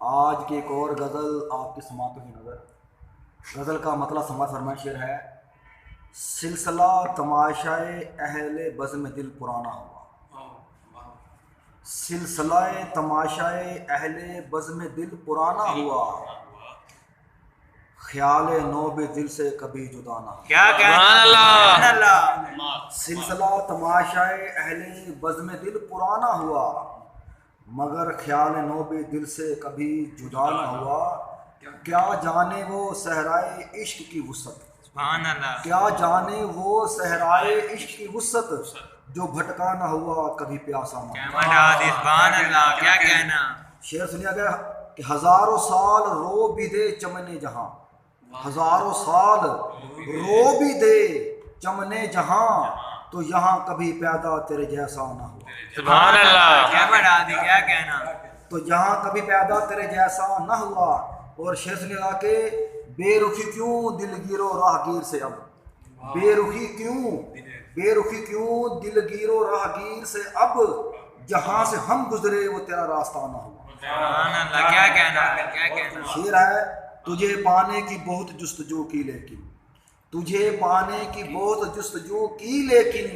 آج کی ایک اور غزل آپ کی سماعتوں کی نظر. غزل کا مطلب سماعت فرمائش شعر ہے: سلسلہ تماشائے اہل بزم دل پرانا ہوا. سلسلہ تماشائے اہل بزم دل پرانا ہوا، خیال نو بھی دل سے کبھی جدا نہ ہوا. کیا سبحان اللہ. سلسلہ تماشائے اہل بزم دل پرانا ہوا، مگر خیال نو بھی دل سے کبھی جدا نہ ہوا. کیا جانے وہ صحرائے عشق کی وسعت، سبحان اللہ. کیا جانے وہ صحرائے عشق کی وسعت، جو بھٹکا نہ ہوا کبھی پیاسا نہ ہوا. سبحان اللہ. کیا کہنا. شعر سنیا گیا کہ ہزاروں سال رو بھی دے چمن جہاں، ہزاروں سال رو بھی دے چمن جہاں، تو یہاں کبھی پیدا تیرے جیسا نہ ہوا. سبحان اللہ. کیا بڑھا دی. کیا کہنا. تو یہاں کبھی پیدا تیرے جیسا نہ ہوا. اور شعر سنیا گیا کہ بے رخی کیوں دلگیر و راہگیر سے اب، بے رخی کیوں دلگیر و راہگیر سے اب، جہاں سے ہم گزرے وہ تیرا راستہ نہ ہوا. سبحان اللہ. کیا کہنا. کیا کہنا. شعر ہے: تجھے پانے کی بہت جستجو کی لیکن، تجھے پانے کی بہت جستجو کی لیکن،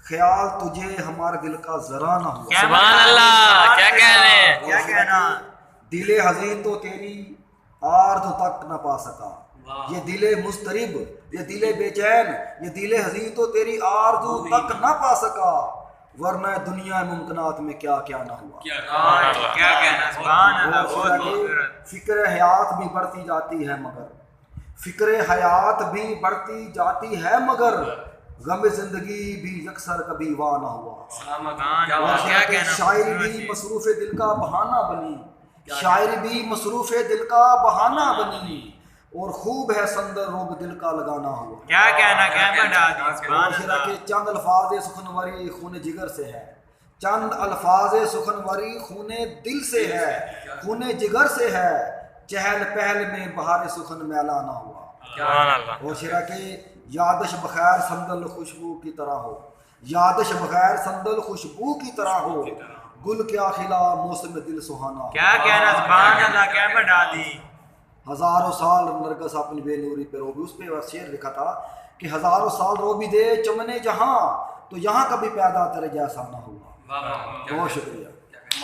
خیال تجھے ہمارے دل کا ذرا نہ ہوا. سبحان اللہ. کیا کہنے. کیا کہنا. دل حزین تو تیری آرزو تک نہ پا سکا، یہ دل مضطرب، یہ دل بے چین، یہ دل حزین تو تیری آرزو تک نہ پا سکا، ورنہ دنیا ممکنات میں کیا کیا نہ ہوا. کیا کہنا. سبحان اللہ. بہت خوبصورت. فکر حیات بھی بڑھتی جاتی ہے مگر، فکر حیات بھی بڑھتی جاتی ہے مگر، غم زندگی بھی یکسر کبھی واہ نہ ہوا. کیا کہنا. شاعری بھی مصروف دل کا بہانہ بنی، شاعری بھی مصروف دل کا بہانہ بنی، اور خوب ہے سندر روگ دل کا لگانا ہوا. کیا کہنا. کیا بڑھا دی. سبحان معاشرہ اللہ. کے چند الفاظ سخنوری خون جگر سے ہے، چند الفاظ سخنوری خون دل سے ہے، خون جگر سے ہے، چہل پہل میں بہار سخن میلا نہ ہوا. اور شعرا کے یادش بخیر سندل خوشبو کی طرح ہو، یادش بخیر سندل خوشبو کی طرح ہو، گل کیا کھلا موسم دل سہانا. کیا کہنا. سبحان اللہ. کیا بڑھا دی. ہزاروں سال نرگس اپنی بے نوری پہ رو بھی. اس پہ شعر لکھا تھا کہ ہزاروں سال رو بھی دے چمنے جہاں، تو یہاں کبھی پیدا تیرے جیسا نہ ہوا. بہت شکریہ.